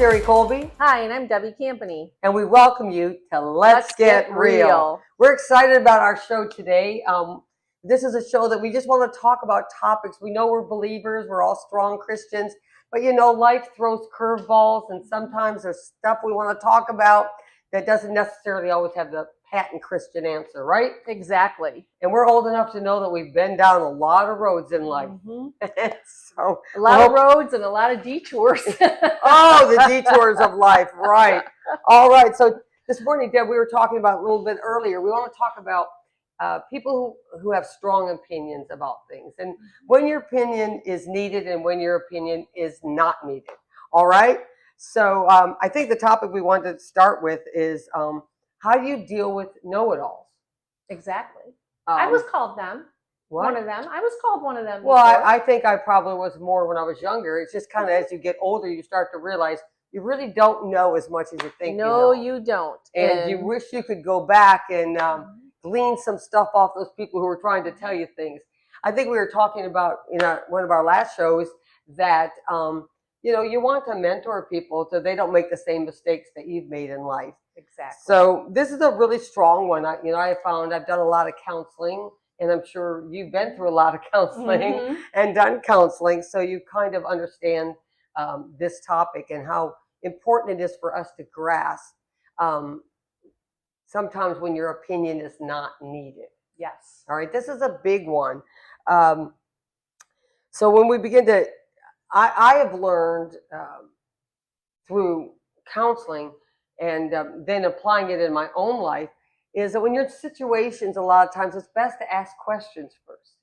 Sherry Colby. Hi, and I'm Debbie Campany. And we welcome you to Let's Get Real. We're excited about our show today. This is a show that we just want to talk about topics. We know we're believers, we're all strong Christians, but life throws curveballs, and sometimes there's stuff we want to talk about that doesn't necessarily always have the patent Christian answer, right? Exactly. And we're old enough to know that we've been down a lot of roads in life. So a lot of roads and a lot of detours. Oh, the detours of life, right. All right, so this morning, Deb, we were talking about a little bit earlier. We want to talk about people who have strong opinions about things, and when your opinion is needed and when your opinion is not needed. All right? So I think the topic we wanted to start with is how do you deal with know-it-alls? Exactly. I was called them. What? One of them. I was called one of them. Well, I think I probably was more when I was younger. It's just kind of as you get older, you start to realize you really don't know as much as you think. No, you don't. And you wish you could go back and glean some stuff off those people who were trying to tell you things. I think we were talking about in one of our last shows that you want to mentor people so they don't make the same mistakes that you've made in life. Exactly. So this is a really strong one. I found I've done a lot of counseling, and I'm sure you've been through a lot of counseling and done counseling, so you kind of understand this topic and how important it is for us to grasp sometimes when your opinion is not needed. Yes. All right, this is a big one. So when we begin to, I have learned through counseling and then applying it in my own life, is that when you're in situations, a lot of times it's best to ask questions first.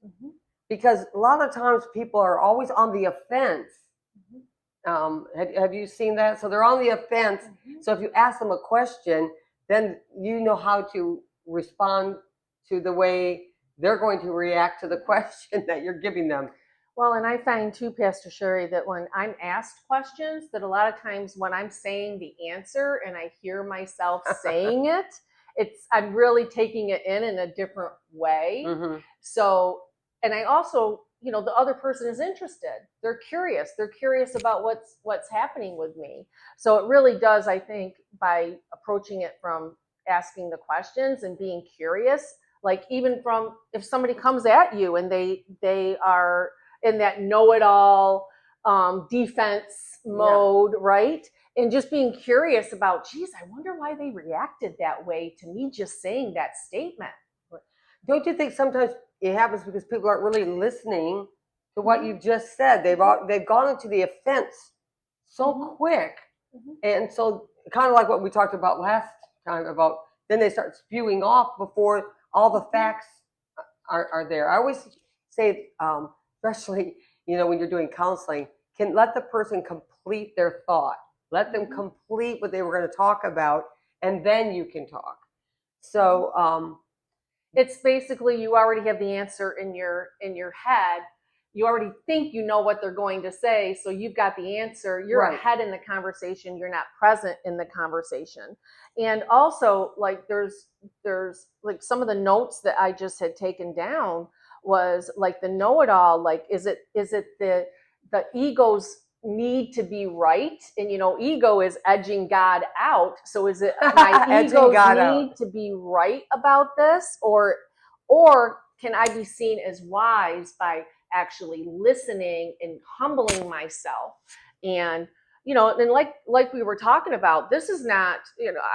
Because a lot of times people are always on the offense. Have you seen that? So they're on the offense. So if you ask them a question, then you know how to respond to the way they're going to react to the question that you're giving them. Well, and I find too, Pastor Sherry, that when I'm asked questions, that a lot of times when I'm saying the answer and I hear myself saying it, I'm really taking it in a different way. So, and I also, the other person is interested. They're curious. They're curious about what's happening with me. So it really does, I think, by approaching it from asking the questions and being curious, like even from if somebody comes at you and they are in that know-it-all defense mode, right? And just being curious about, geez, I wonder why they reacted that way to me just saying that statement. Don't you think sometimes it happens because people aren't really listening to what you've just said? They've gone into the offense so quick. And so kind of like what we talked about last time about then they start spewing off before all the facts are there. I always say, especially, when you're doing counseling, can let the person complete their thought. Let them complete what they were going to talk about, and then you can talk. So it's basically you already have the answer in your head. You already think you know what they're going to say, so you've got the answer. You're ahead in the conversation. You're not present in the conversation. And also, like there's like some of the notes that I just had taken down was like the know-it-all. Like, is it the ego's need to be right? And ego is edging God out. So is it my ego's need to be right about this, or can I be seen as wise by actually listening and humbling myself? And and like we were talking about, this is not,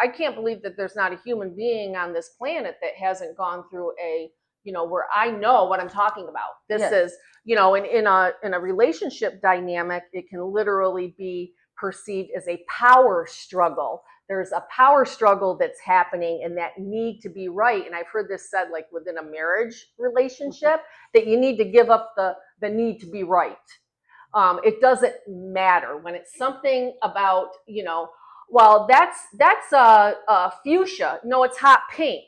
I can't believe that there's not a human being on this planet that hasn't gone through a where I know what I'm talking about. This is, in a relationship dynamic, it can literally be perceived as a power struggle. There's a power struggle that's happening and that need to be right. And I've heard this said like within a marriage relationship that you need to give up the need to be right. It doesn't matter when it's something about, well, that's fuchsia. No, it's hot pink.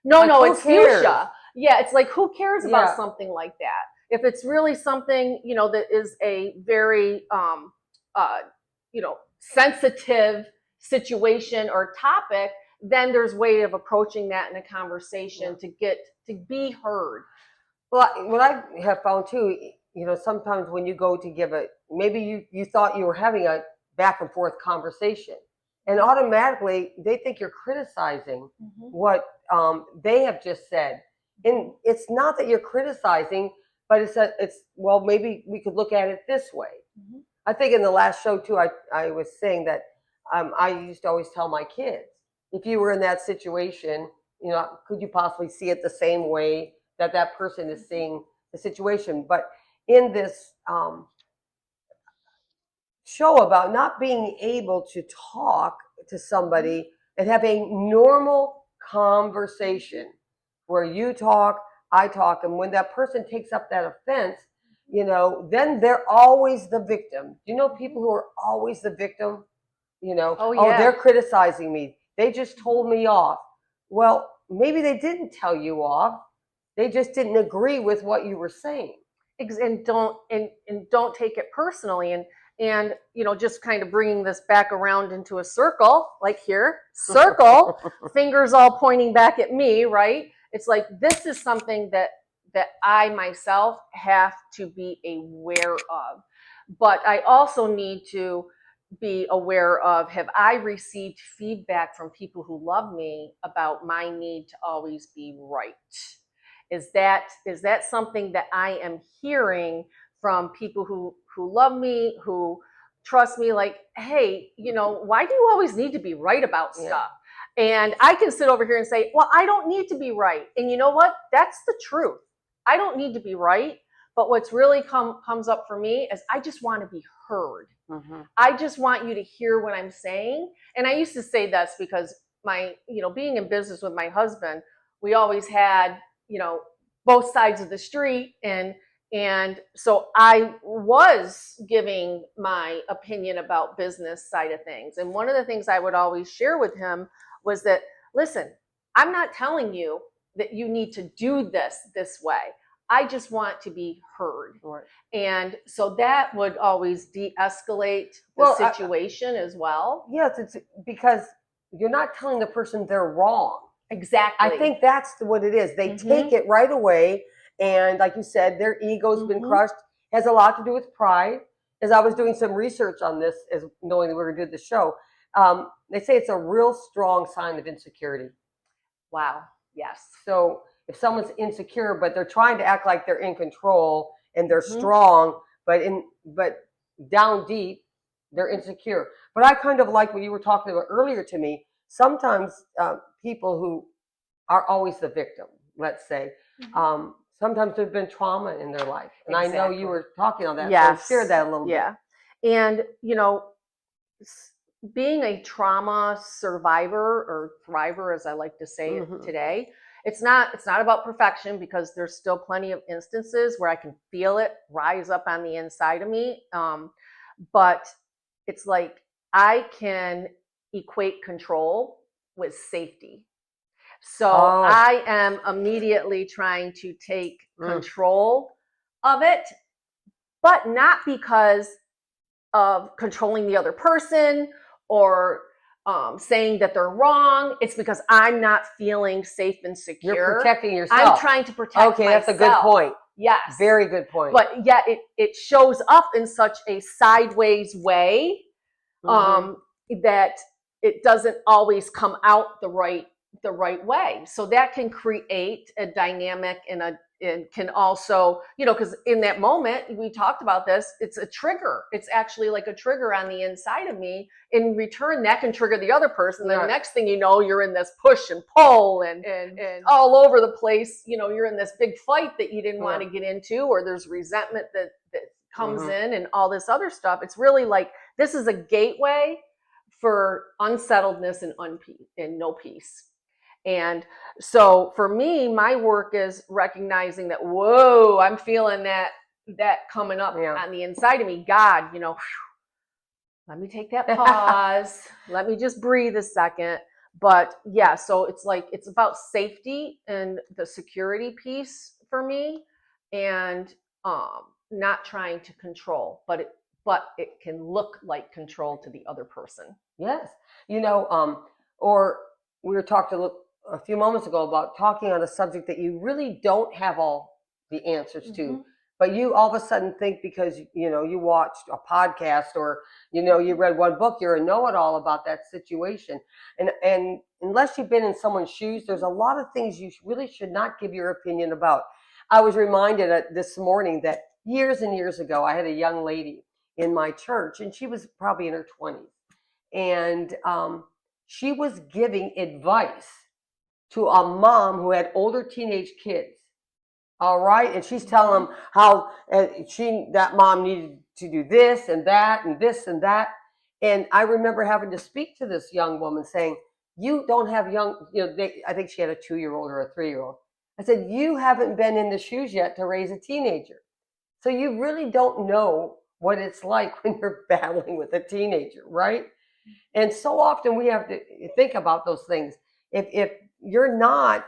No, it's fuchsia. Yeah, it's like, who cares about something like that? If it's really something, that is a very, sensitive situation or topic, then there's way of approaching that in a conversation to be heard. Well, what I have found too, sometimes when you go to give maybe you thought you were having a back and forth conversation. And automatically they think you're criticizing what they have just said. And it's not that you're criticizing, but it's well, maybe we could look at it this way. I think in the last show too, I was saying that I used to always tell my kids, if you were in that situation, could you possibly see it the same way that that person is seeing the situation? But in this show about not being able to talk to somebody and have a normal conversation where you talk, I talk, and when that person takes up that offense, then they're always the victim. You know, people who are always the victim, Oh, oh, yeah. they're criticizing me. They just told me off. Well, maybe they didn't tell you off. They just didn't agree with what you were saying. And don't take it personally. And just kind of bringing this back around into a circle, like here, circle, fingers all pointing back at me, right? It's like, this is something that I myself have to be aware of. But I also need to be aware of, have I received feedback from people who love me about my need to always be right? Is that something that I am hearing from people who love me, who trust me, like, hey, why do you always need to be right about stuff? And I can sit over here and say, well, I don't need to be right. And you know what? That's the truth. I don't need to be right. But what's really comes up for me is I just want to be heard. I just want you to hear what I'm saying. And I used to say this because being in business with my husband, we always had, both sides of the street. And so I was giving my opinion about business side of things. And one of the things I would always share with him was that, listen, I'm not telling you that you need to do this way. I just want to be heard. Right. And so that would always de-escalate the situation as well. Yes, it's because you're not telling the person they're wrong. Exactly. I think that's what it is. They take it right away. And like you said, their ego's been crushed. It has a lot to do with pride. As I was doing some research on this, as knowing that we were going to do the show, they say it's a real strong sign of insecurity. Wow. Yes. So if someone's insecure, but they're trying to act like they're in control and they're strong, but down deep, they're insecure. But I kind of like what you were talking about earlier to me. Sometimes people who are always the victim, let's say, sometimes there's been trauma in their life. And I know you were talking on that, so share that a little bit. Yeah. And, being a trauma survivor or thriver, as I like to say it today, it's not about perfection, because there's still plenty of instances where I can feel it rise up on the inside of me. But it's like I can equate control with safety. So I am immediately trying to take control of it, but not because of controlling the other person or saying that they're wrong. It's because I'm not feeling safe and secure. You're protecting yourself. I'm trying to protect myself. Okay, that's a good point. Yes. Very good point. But yet it shows up in such a sideways way that it doesn't always come out the right way. So that can create a dynamic and can also, because in that moment, we talked about this, it's a trigger. It's actually like a trigger on the inside of me. In return, that can trigger the other person. The next thing you know, you're in this push and pull and all over the place. You're in this big fight that you didn't want to get into, or there's resentment that comes in and all this other stuff. It's really like, this is a gateway for unsettledness and no peace. And so for me, my work is recognizing that, whoa, I'm feeling that coming up on the inside of me. God, let me take that pause. Let me just breathe a second. But yeah, so it's like, it's about safety and the security piece for me, and not trying to control, but it can look like control to the other person. Yes. Or we were talking a few moments ago about talking on a subject that you really don't have all the answers to, But you all of a sudden think because, you watched a podcast or, you read one book, you're a know-it-all about that situation. And unless you've been in someone's shoes, there's a lot of things you really should not give your opinion about. I was reminded this morning that years and years ago, I had a young lady in my church, and she was probably in her 20s. And she was giving advice to a mom who had older teenage kids. All right, and she's telling them how that mom needed to do this and that and this and that. And I remember having to speak to this young woman saying, "You don't have young, I think she had a 2-year-old or a 3-year-old." I said, "You haven't been in the shoes yet to raise a teenager, so you really don't know what it's like when you're battling with a teenager, right?" And so often we have to think about those things. If you're not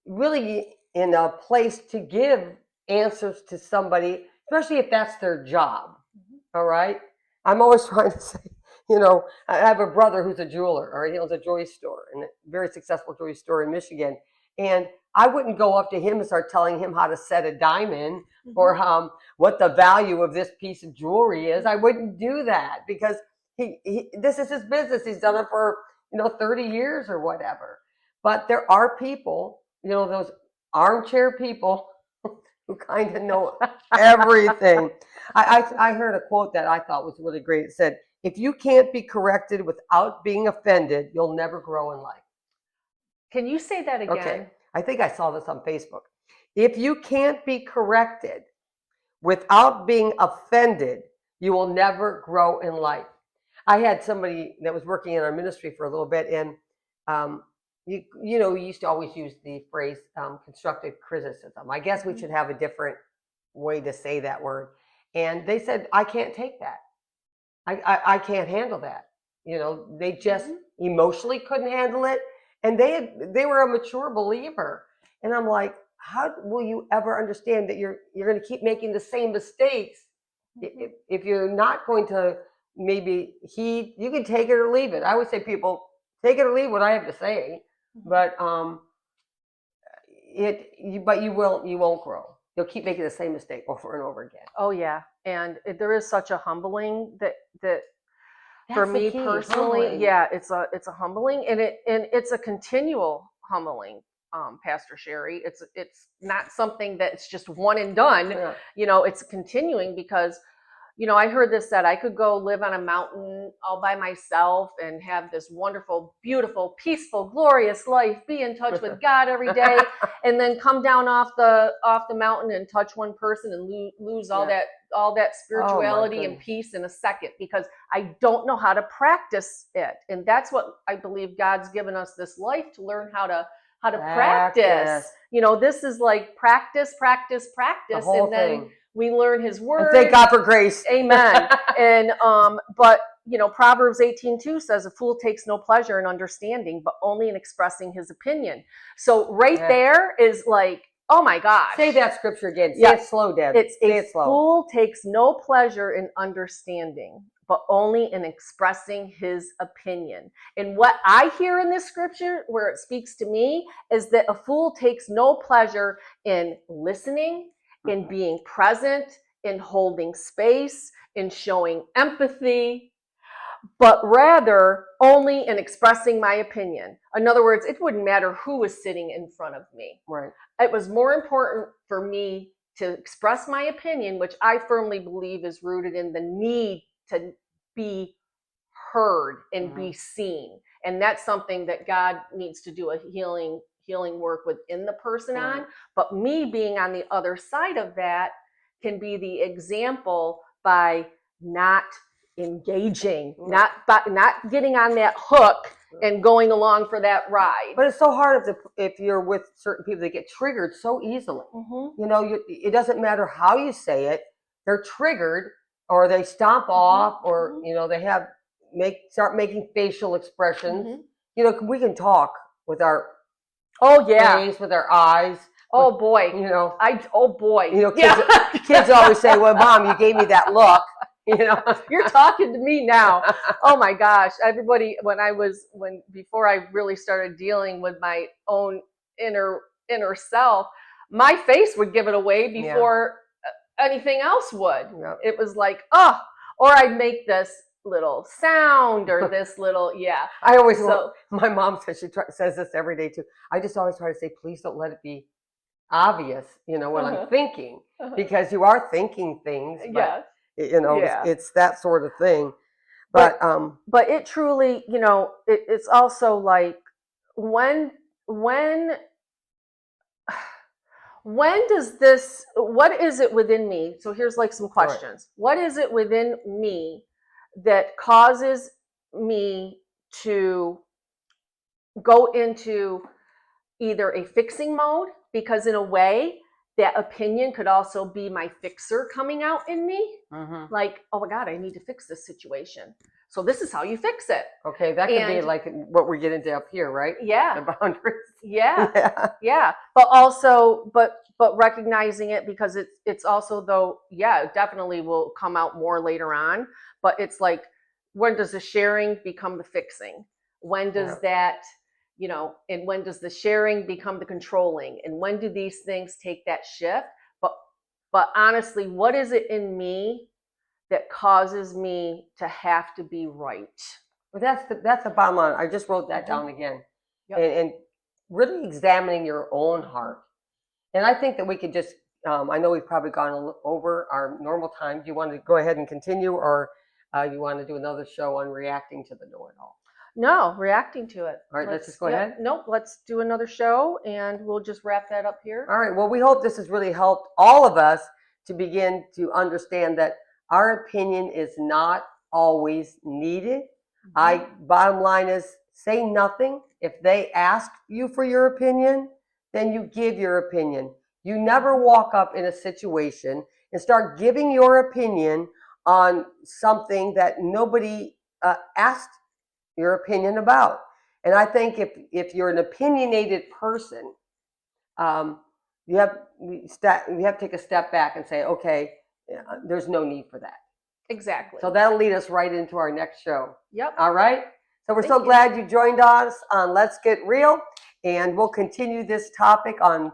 really in a place to give answers to somebody, especially if that's their job. All right. I'm always trying to say, I have a brother who's a jeweler, or he owns a jewelry store, and a very successful jewelry store in Michigan. And I wouldn't go up to him and start telling him how to set a diamond or what the value of this piece of jewelry is. I wouldn't do that because this is his business. He's done it for 30 years or whatever. But there are people, those armchair people who kind of know everything. I heard a quote that I thought was really great. It said, "If you can't be corrected without being offended, you'll never grow in life." Can you say that again? Okay. I think I saw this on Facebook. If you can't be corrected without being offended, you will never grow in life. I had somebody that was working in our ministry for a little bit, and we used to always use the phrase constructive criticism. I guess we should have a different way to say that word. And they said, "I can't take that. I can't handle that." They just emotionally couldn't handle it. And they were a mature believer. And I'm like, how will you ever understand that you're going to keep making the same mistakes if you're not going to maybe heed? You can take it or leave it. I always say, people, take it or leave what I have to say. But you won't grow. You'll keep making the same mistake over and over again. Oh yeah, and there is such a humbling that for That's the me key, personally, humbling. yeah, it's a humbling, and it's a continual humbling, Pastor Sherry. It's not something that's just one and done. Yeah. It's continuing because I heard this said, I could go live on a mountain all by myself and have this wonderful, beautiful, peaceful, glorious life, be in touch with God every day, and then come down off the mountain and touch one person and lose all that spirituality and peace in a second because I don't know how to practice it. And that's what I believe God's given us this life to learn how to practice. This is like practice, The whole and then thing. we learn His word. And thank God for grace. Amen. And but Proverbs 18:2 says, "A fool takes no pleasure in understanding, but only in expressing his opinion." So there is like, oh my gosh. Say that scripture again. Say it slow, Dad. Say it slow. Fool takes no pleasure in understanding, but only in expressing his opinion. And what I hear in this scripture, where it speaks to me, is that a fool takes no pleasure in listening, in being present, in holding space, in showing empathy, but rather only in expressing my opinion. In other words, it wouldn't matter who was sitting in front of me. Right. It was more important for me to express my opinion, which I firmly believe is rooted in the need to be heard and be seen. And that's something that God needs to do a healing work within the person on. But me being on the other side of that can be the example by not engaging, not getting on that hook and going along for that ride. But it's so hard if you're with certain people that get triggered so easily. It doesn't matter how you say it; they're triggered, or they stomp off, or they start making facial expressions. We can talk with our face, with our eyes. Oh boy. Kids always say, "Well, Mom, you gave me that look." You're talking to me now. Oh my gosh. Everybody, before I really started dealing with my own inner self, my face would give it away before anything else would. Yep. It was like, oh, or I'd make this little sound or this little, I always, my mom says, says this every day too. I just always try to say, please don't let it be obvious, what I'm thinking, because you are thinking things, but, it's that sort of thing. But it truly, it's also like, when does this, what is it within me? So here's like some questions. Right. What is it within me that causes me to go into either a fixing mode? Because in a way, that opinion could also be my fixer coming out in me. Mm-hmm. Like, oh my God, I need to fix this situation. So this is how you fix it. Okay, that could be like what we're getting to up here, right? Yeah. The boundaries. Yeah. But also, but recognizing it, because it's also, though, it definitely will come out more later on. But it's like, when does the sharing become the fixing? When does that, and when does the sharing become the controlling? And when do these things take that shift? But honestly, what is it in me that causes me to have to be right? Well, that's the bottom line. I just wrote that down again. Yep. And really examining your own heart. And I think that we could just, I know we've probably gone over our normal time. Do you want to go ahead and continue, or you want to do another show on reacting to the know-it-all? No, reacting to it. All right, let's just go ahead. Nope, let's do another show, and we'll just wrap that up here. All right, well, we hope this has really helped all of us to begin to understand that our opinion is not always needed. Bottom line is, say nothing. If they ask you for your opinion, then you give your opinion. You never walk up in a situation and start giving your opinion on something that nobody asked your opinion about. And I think if you're an opinionated person, you have to take a step back and say, okay, there's no need for that. Exactly. So that'll lead us right into our next show. Yep. All right. So we're so glad you joined us on Let's Get Real, and we'll continue this topic on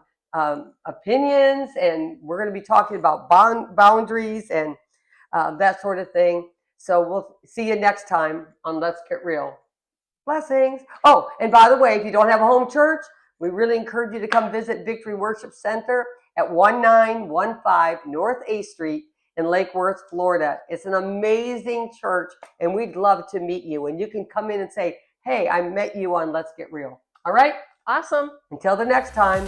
opinions, and we're going to be talking about boundaries and that sort of thing. So we'll see you next time on Let's Get Real. Blessings. Oh, and by the way, if you don't have a home church, we really encourage you to come visit Victory Worship Center at 1915 North A Street in Lake Worth, Florida. It's an amazing church, and we'd love to meet you. And you can come in and say, hey, I met you on Let's Get Real. All right? Awesome. Until the next time.